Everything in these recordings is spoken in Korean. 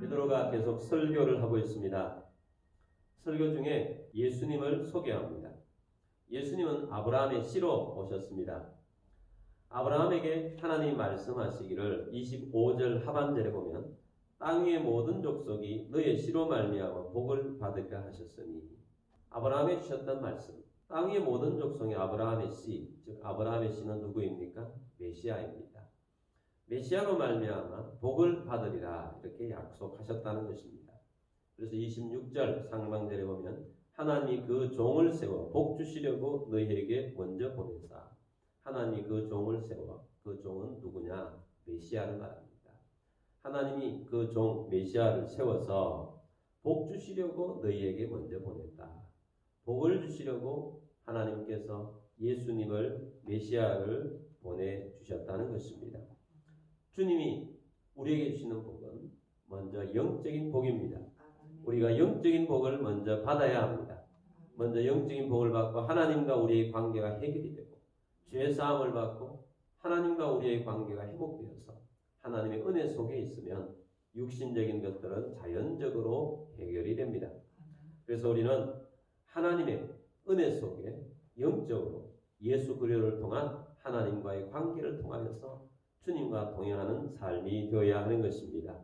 베드로가 계속 설교를 하고 있습니다. 설교 중에 예수님을 소개합니다. 예수님은 아브라함의 씨로 오셨습니다. 아브라함에게 하나님이 말씀하시기를 25절 하반절에 보면 땅 위의 모든 족속이 너의 씨로 말미암아 복을 받을까 하셨으니, 아브라함에 주셨던 말씀, 땅 위의 모든 족속이 아브라함의 씨, 즉 아브라함의 씨는 누구입니까? 메시아입니다. 메시아로 말미암아 복을 받으리라 이렇게 약속하셨다는 것입니다. 그래서 26절 상반절에 보면 하나님이 그 종을 세워 복 주시려고 너희에게 먼저 보내사. 하나님이 그 종을 세워, 그 종은 누구냐? 메시아를 말합니다. 하나님이 그 종 메시아를 세워서 복 주시려고 너희에게 먼저 보냈다. 복을 주시려고 하나님께서 예수님을, 메시아를 보내주셨다는 것입니다. 주님이 우리에게 주시는 복은 먼저 영적인 복입니다. 우리가 영적인 복을 먼저 받아야 합니다. 먼저 영적인 복을 받고 하나님과 우리의 관계가 해결이 되고, 죄 사함을 받고 하나님과 우리의 관계가 회복되어서 하나님의 은혜 속에 있으면 육신적인 것들은 자연적으로 해결이 됩니다. 그래서 우리는 하나님의 은혜 속에 영적으로 예수 그리스도를 통한 하나님과의 관계를 통하여서 주님과 동행하는 삶이 되어야 하는 것입니다.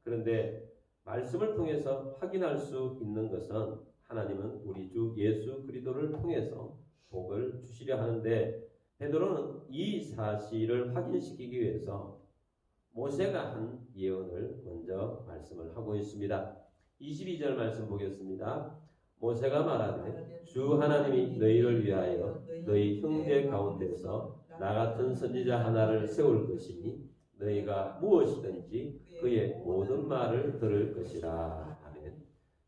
그런데 말씀을 통해서 확인할 수 있는 것은 하나님은 우리 주 예수 그리스도를 통해서 복을 주시려 하는데, 베드로는 이 사실을 확인시키기 위해서 모세가 한 예언을 먼저 말씀을 하고 있습니다. 22절 말씀 보겠습니다. 모세가 말하되 주 하나님이 너희를 위하여 너희 형제 가운데서 나 같은 선지자 하나를 세울 것이니 너희가 무엇이든지 그의 모든 말을 들을 것이라. 아멘.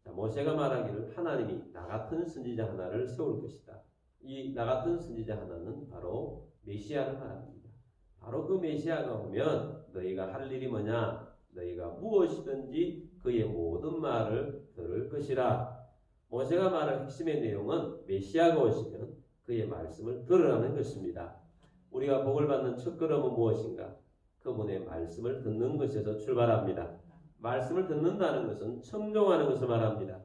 자, 모세가 말하기를 하나님이 나 같은 선지자 하나를 세울 것이다. 이 나 같은 선지자 하나는 바로 메시아를 말합니다. 바로 그 메시아가 오면 너희가 할 일이 뭐냐? 너희가 무엇이든지 그의 모든 말을 들을 것이라. 모세가 말할 핵심의 내용은 메시아가 오시면 그의 말씀을 들으라는 것입니다. 우리가 복을 받는 첫걸음은 무엇인가? 그분의 말씀을 듣는 것에서 출발합니다. 말씀을 듣는다는 것은 청종하는 것을 말합니다.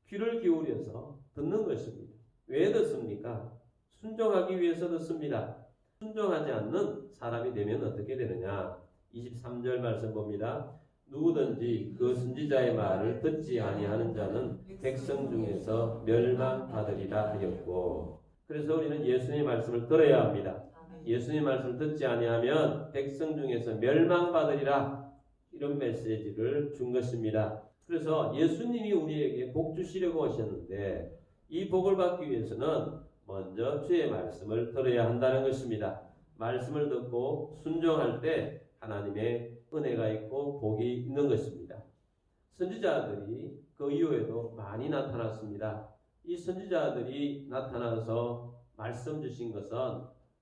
귀를 기울여서 듣는 것입니다. 왜 듣습니까? 순종하기 위해서 듣습니다. 순종하지 않는 사람이 되면 어떻게 되느냐? 23절 말씀 봅니다. 누구든지 그 선지자의 말을 듣지 아니하는 자는 백성 중에서 멸망받으리라 하였고, 그래서 우리는 예수님의 말씀을 들어야 합니다. 예수님의 말씀을 듣지 아니하면 백성 중에서 멸망받으리라, 이런 메시지를 준 것입니다. 그래서 예수님이 우리에게 복 주시려고 오셨는데 이 복을 받기 위해서는 먼저 주의 말씀을 들어야 한다는 것입니다. 말씀을 듣고 순종할 때 하나님의 은혜가 있고 복이 있는 것입니다. 선지자들이 그 이후에도 많이 나타났습니다. 이 선지자들이 나타나서 말씀 주신 것은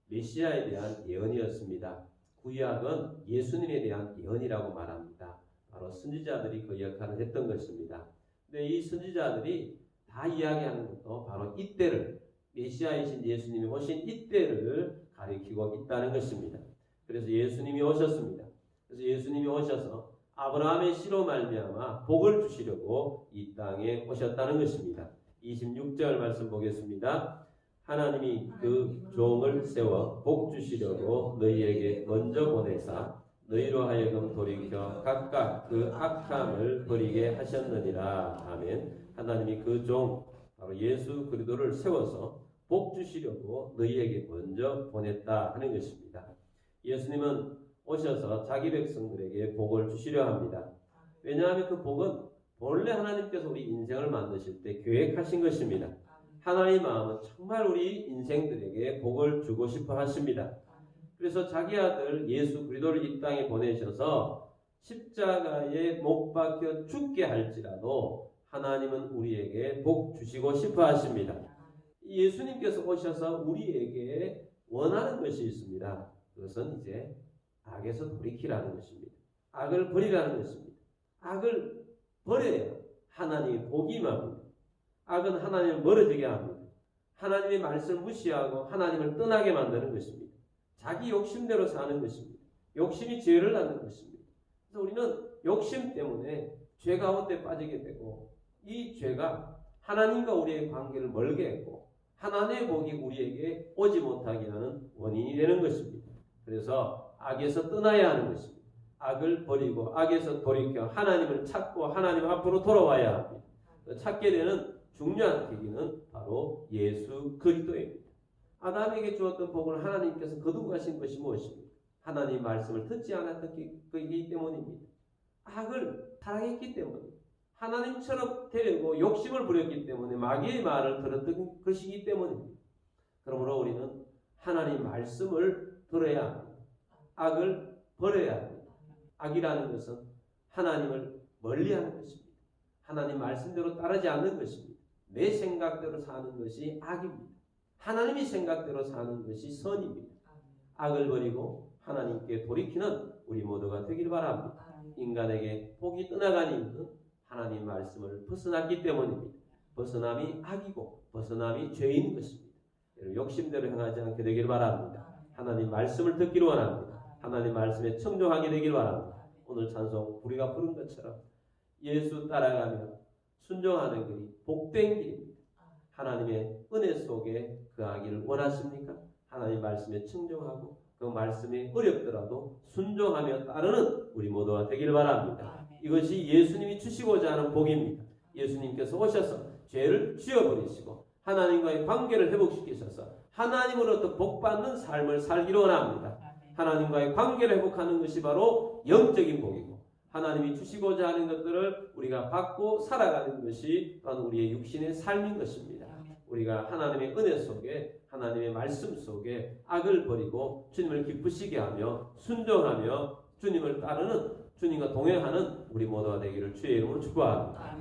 메시아에 대한 예언이었습니다. 구약은 예수님에 대한 예언이라고 말합니다. 바로 선지자들이 그 역할을 했던 것입니다. 근데 이 선지자들이 다 이야기하는 것도 바로 이때를, 메시아이신 예수님이 오신 이때를 가리키고 있다는 것입니다. 그래서 예수님이 오셨습니다. 그래서 예수님이 오셔서 아브라함의 씨로 말미암아 복을 주시려고 이 땅에 오셨다는 것입니다. 26절 말씀 보겠습니다. 하나님이 그 종을 세워 복 주시려고 너희에게 먼저 보내사 너희로 하여금 돌이켜 각각 그 악함을 버리게 하셨느니라. 아멘. 하나님이 그 종 바로 예수 그리스도를 세워서 복 주시려고 너희에게 먼저 보냈다 하는 것입니다. 예수님은 오셔서 자기 백성들에게 복을 주시려 합니다. 왜냐하면 그 복은 본래 하나님께서 우리 인생을 만드실 때 계획하신 것입니다. 하나님의 마음은 정말 우리 인생들에게 복을 주고 싶어 하십니다. 그래서 자기 아들 예수 그리스도를 이 땅에 보내셔서 십자가에 못 박혀 죽게 할지라도 하나님은 우리에게 복 주시고 싶어 하십니다. 예수님께서 오셔서 우리에게 원하는 것이 있습니다. 그것은 이제 악에서 돌이키라는 것입니다. 악을 버리라는 것입니다. 악을 버려야 하나님의 복이 임합니다. 악은 하나님을 멀어지게 합니다. 하나님의 말씀을 무시하고 하나님을 떠나게 만드는 것입니다. 자기 욕심대로 사는 것입니다. 욕심이 죄를 낳는 것입니다. 그래서 우리는 우리는 욕심 때문에 죄 가운데 빠지게 되고 이 죄가 하나님과 우리의 관계를 멀게 했고 하나님의 복이 우리에게 오지 못하게 하는 원인이 되는 것입니다. 그래서 악에서 떠나야 하는 것입니다. 악을 버리고 악에서 돌이켜 하나님을 찾고 하나님 앞으로 돌아와야 합니다. 찾게 되는 중요한 계기는 바로 예수 그리스도입니다. 아담에게 주었던 복을 하나님께서 거두고 가신 것이 무엇입니까? 하나님 말씀을 듣지 않았기 때문입니다. 악을 타락했기 때문입니다. 하나님처럼 되려고 욕심을 부렸기 때문에 마귀의 말을 들었던 것이기 때문입니다. 그러므로 우리는 하나님 말씀을 들어야 합니다. 악을 버려야 합니다. 악이라는 것은 하나님을 멀리하는 것입니다. 하나님 말씀대로 따르지 않는 것입니다. 내 생각대로 사는 것이 악입니다. 하나님이 생각대로 사는 것이 선입니다. 악을 버리고 하나님께 돌이키는 우리 모두가 되길 바랍니다. 인간에게 복이 떠나간 이유는 하나님 말씀을 벗어났기 때문입니다. 벗어남이 악이고 벗어남이 죄인 것입니다. 욕심대로 행하지 않게 되길 바랍니다. 하나님 말씀을 듣기를 원합니다. 하나님 말씀에 청종하게 되길 바랍니다. 오늘 찬송 우리가 부른 것처럼 예수 따라가며 순종하는 길이 복된 길입니다. 하나님의 은혜 속에 거하기를 원하십니까? 하나님 말씀에 청종하고 그 말씀이 어렵더라도 순종하며 따르는 우리 모두가 되기를 바랍니다. 이것이 예수님이 주시고자 하는 복입니다. 예수님께서 오셔서 죄를 지어버리시고 하나님과의 관계를 회복시키셔서 하나님으로부터 복받는 삶을 살기를 원합니다. 하나님과의 관계를 회복하는 것이 바로 영적인 복이고 하나님이 주시고자 하는 것들을 우리가 받고 살아가는 것이 또한 우리의 육신의 삶인 것입니다. 우리가 하나님의 은혜 속에 하나님의 말씀 속에 악을 버리고 주님을 기쁘시게 하며 순종하며 주님을 따르는 주님과 동행하는 우리 모두가 되기를 주의 이름으로 축복합니다.